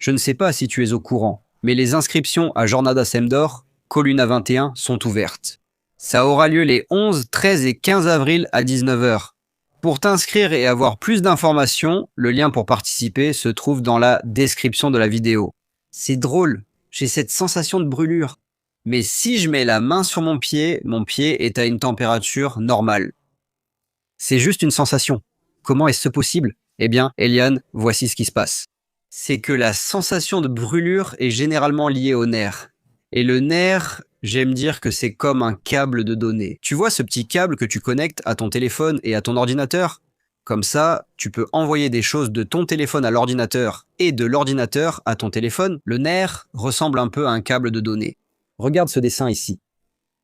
Je ne sais pas si tu es au courant, mais les inscriptions à Jornada Semdor, Coluna 21, sont ouvertes. Ça aura lieu les 11, 13 et 15 avril à 19 h. Pour t'inscrire et avoir plus d'informations, le lien pour participer se trouve dans la description de la vidéo. C'est drôle, j'ai cette sensation de brûlure. Mais si je mets la main sur mon pied est à une température normale. C'est juste une sensation. Comment est-ce possible? Eh bien, Eliane, voici ce qui se passe. C'est que la sensation de brûlure est généralement liée au nerf. Et le nerf, j'aime dire que c'est comme un câble de données. Tu vois ce petit câble que tu connectes à ton téléphone et à ton ordinateur? Comme ça, tu peux envoyer des choses de ton téléphone à l'ordinateur et de l'ordinateur à ton téléphone. Le nerf ressemble un peu à un câble de données. Regarde ce dessin ici.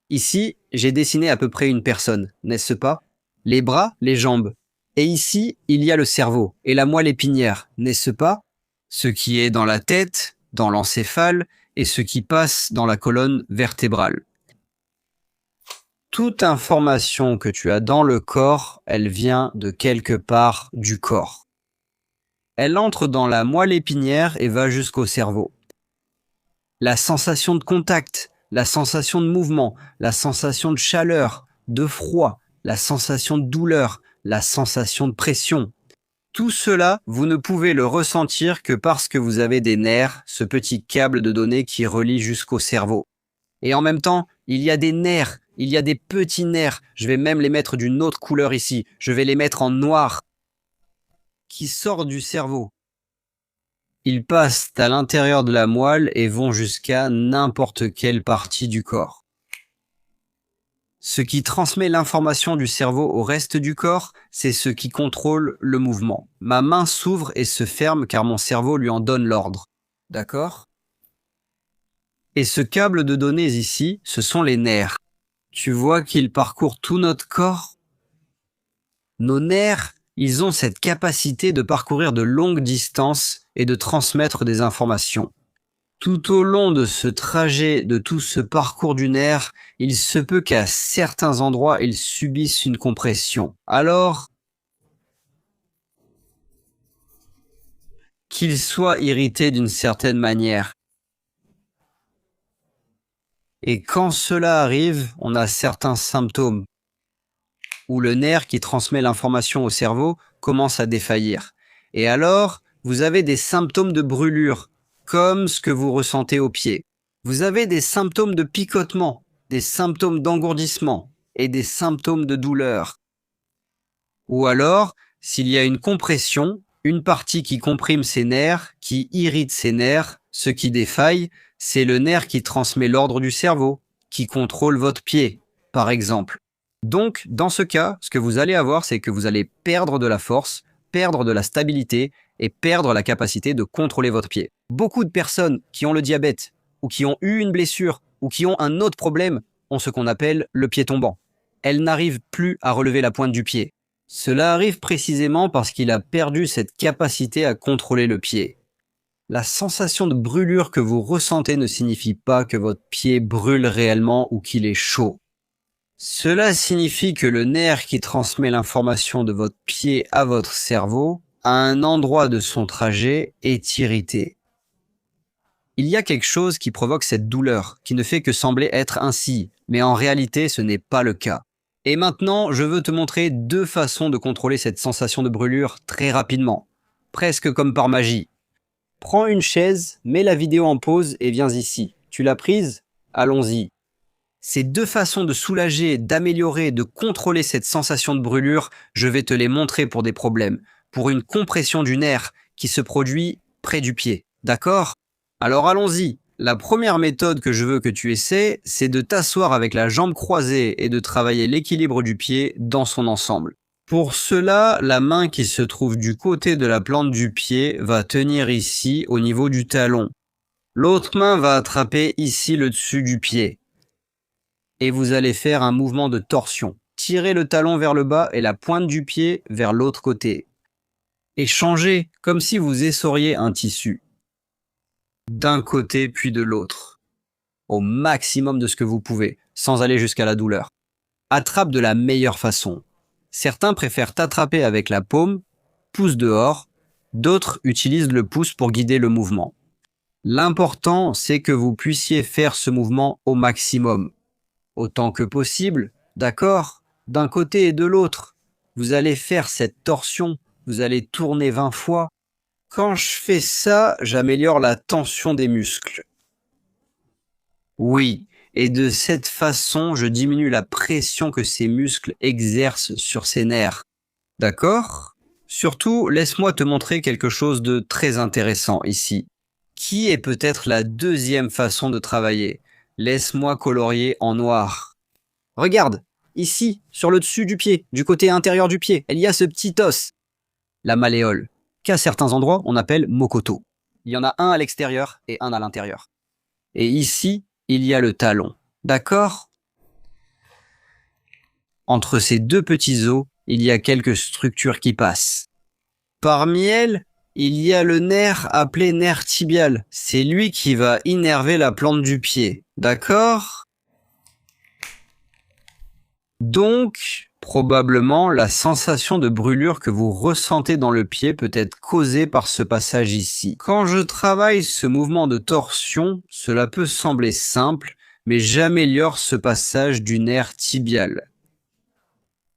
Ici, j'ai dessiné à peu près une personne, n'est-ce pas? Les bras, les jambes. Et ici, il y a le cerveau et la moelle épinière, n'est-ce pas? Ce qui est dans la tête, dans l'encéphale et ce qui passe dans la colonne vertébrale. Toute information que tu as dans le corps, elle vient de quelque part du corps. Elle entre dans la moelle épinière et va jusqu'au cerveau. La sensation de contact, la sensation de mouvement, la sensation de chaleur, de froid, la sensation de douleur, la sensation de pression. Tout cela, vous ne pouvez le ressentir que parce que vous avez des nerfs, ce petit câble de données qui relie jusqu'au cerveau. Et en même temps, il y a des nerfs, il y a des petits nerfs, je vais même les mettre d'une autre couleur ici, je vais les mettre en noir, qui sortent du cerveau. Ils passent à l'intérieur de la moelle et vont jusqu'à n'importe quelle partie du corps. Ce qui transmet l'information du cerveau au reste du corps, c'est ce qui contrôle le mouvement. Ma main s'ouvre et se ferme car mon cerveau lui en donne l'ordre. D'accord? Et ce câble de données ici, ce sont les nerfs. Tu vois qu'ils parcourent tout notre corps? Nos nerfs, ils ont cette capacité de parcourir de longues distances et de transmettre des informations. Tout au long de ce trajet, de tout ce parcours du nerf, il se peut qu'à certains endroits, ils subissent une compression. Alors, qu'ils soient irrités d'une certaine manière. Et quand cela arrive, on a certains symptômes où le nerf qui transmet l'information au cerveau commence à défaillir. Et alors, vous avez des symptômes de brûlure, comme ce que vous ressentez au pied. Vous avez des symptômes de picotement, des symptômes d'engourdissement et des symptômes de douleur. Ou alors, s'il y a une compression, une partie qui comprime ces nerfs, qui irrite ces nerfs, ce qui défaille, c'est le nerf qui transmet l'ordre du cerveau, qui contrôle votre pied, par exemple. Donc, dans ce cas, ce que vous allez avoir, c'est que vous allez perdre de la force, perdre de la stabilité et perdre la capacité de contrôler votre pied. Beaucoup de personnes qui ont le diabète, ou qui ont eu une blessure, ou qui ont un autre problème, ont ce qu'on appelle le pied tombant. Elles n'arrivent plus à relever la pointe du pied. Cela arrive précisément parce qu'il a perdu cette capacité à contrôler le pied. La sensation de brûlure que vous ressentez ne signifie pas que votre pied brûle réellement ou qu'il est chaud. Cela signifie que le nerf qui transmet l'information de votre pied à votre cerveau, à un endroit de son trajet, est irrité. Il y a quelque chose qui provoque cette douleur, qui ne fait que sembler être ainsi, mais en réalité ce n'est pas le cas. Et maintenant, je veux te montrer deux façons de contrôler cette sensation de brûlure très rapidement, presque comme par magie. Prends une chaise, mets la vidéo en pause et viens ici. Tu l'as prise? Allons-y. Ces deux façons de soulager, d'améliorer, de contrôler cette sensation de brûlure, je vais te les montrer pour des problèmes, pour une compression du nerf qui se produit près du pied. D'accord? Alors allons-y. La première méthode que je veux que tu essaies, c'est de t'asseoir avec la jambe croisée et de travailler l'équilibre du pied dans son ensemble. Pour cela, la main qui se trouve du côté de la plante du pied va tenir ici au niveau du talon. L'autre main va attraper ici le dessus du pied. Et vous allez faire un mouvement de torsion. Tirez le talon vers le bas et la pointe du pied vers l'autre côté. Et changez comme si vous essoriez un tissu. D'un côté puis de l'autre. Au maximum de ce que vous pouvez, sans aller jusqu'à la douleur. Attrape de la meilleure façon. Certains préfèrent t'attraper avec la paume, pouce dehors, d'autres utilisent le pouce pour guider le mouvement. L'important, c'est que vous puissiez faire ce mouvement au maximum, autant que possible, d'accord? D'un côté et de l'autre. Vous allez faire cette torsion, vous allez tourner 20 fois. Quand je fais ça, j'améliore la tension des muscles. Oui, et de cette façon, je diminue la pression que ces muscles exercent sur ces nerfs. D'accord? Surtout, laisse-moi te montrer quelque chose de très intéressant ici, qui est peut-être la deuxième façon de travailler. Laisse-moi colorier en noir. Regarde, ici, sur le dessus du pied, du côté intérieur du pied, il y a ce petit os, la malléole, qu'à certains endroits on appelle mokoto. Il y en a un à l'extérieur et un à l'intérieur. Et ici, il y a le talon. D'accord? Entre ces deux petits os, il y a quelques structures qui passent. Parmi elles, il y a le nerf appelé nerf tibial. C'est lui qui va innerver la plante du pied. D'accord? Donc, probablement, la sensation de brûlure que vous ressentez dans le pied peut être causée par ce passage ici. Quand je travaille ce mouvement de torsion, cela peut sembler simple, mais j'améliore ce passage du nerf tibial.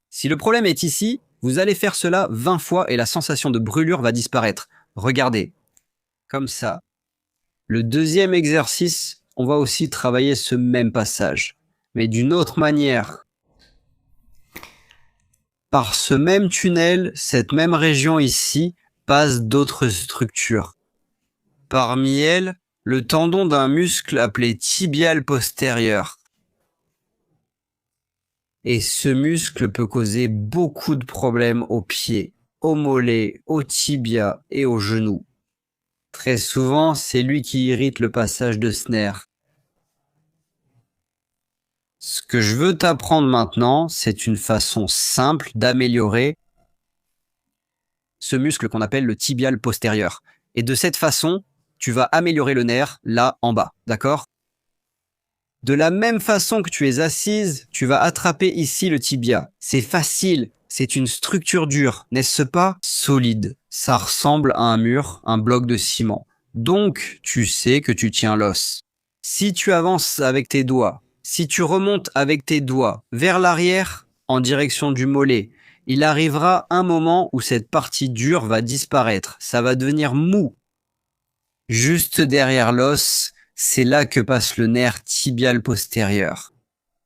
Si le problème est ici, vous allez faire cela 20 fois et la sensation de brûlure va disparaître. Regardez, comme ça. Le deuxième exercice, on va aussi travailler ce même passage, mais d'une autre manière. Par ce même tunnel, cette même région ici, passent d'autres structures. Parmi elles, le tendon d'un muscle appelé tibial postérieur. Et ce muscle peut causer beaucoup de problèmes aux pieds, aux mollets, aux tibias et aux genoux. Très souvent, c'est lui qui irrite le passage de ce nerf. Ce que je veux t'apprendre maintenant, c'est une façon simple d'améliorer ce muscle qu'on appelle le tibial postérieur. Et de cette façon, tu vas améliorer le nerf là en bas, d'accord? De la même façon que tu es assise, tu vas attraper ici le tibia. C'est facile, c'est une structure dure, n'est-ce pas? Solide. Ça ressemble à un mur, un bloc de ciment. Donc, tu sais que tu tiens l'os. Si tu avances avec tes doigts, si tu remontes avec tes doigts vers l'arrière, en direction du mollet, il arrivera un moment où cette partie dure va disparaître. Ça va devenir mou. Juste derrière l'os, c'est là que passe le nerf tibial postérieur.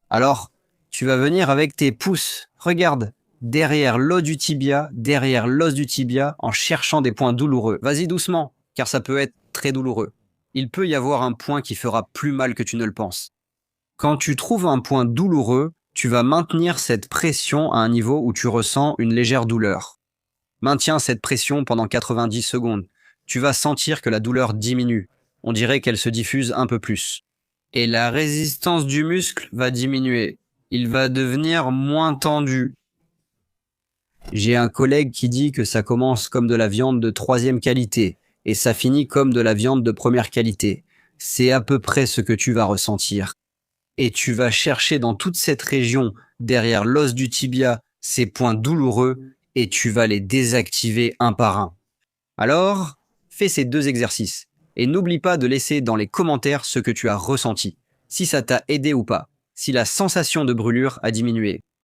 Alors, tu vas venir avec tes pouces, regarde, derrière l'os du tibia, derrière l'os du tibia, en cherchant des points douloureux. Vas-y doucement, car ça peut être très douloureux. Il peut y avoir un point qui fera plus mal que tu ne le penses. Quand tu trouves un point douloureux, tu vas maintenir cette pression à un niveau où tu ressens une légère douleur. Maintiens cette pression pendant 90 secondes. Tu vas sentir que la douleur diminue. On dirait qu'elle se diffuse un peu plus. Et la résistance du muscle va diminuer. Il va devenir moins tendu. J'ai un collègue qui dit que ça commence comme de la viande de 3e qualité et ça finit comme de la viande de 1re qualité. C'est à peu près ce que tu vas ressentir. Et tu vas chercher dans toute cette région, derrière l'os du tibia, ces points douloureux et tu vas les désactiver un par un. Alors, fais ces 2 exercices. Et n'oublie pas de laisser dans les commentaires ce que tu as ressenti, si ça t'a aidé ou pas, si la sensation de brûlure a diminué.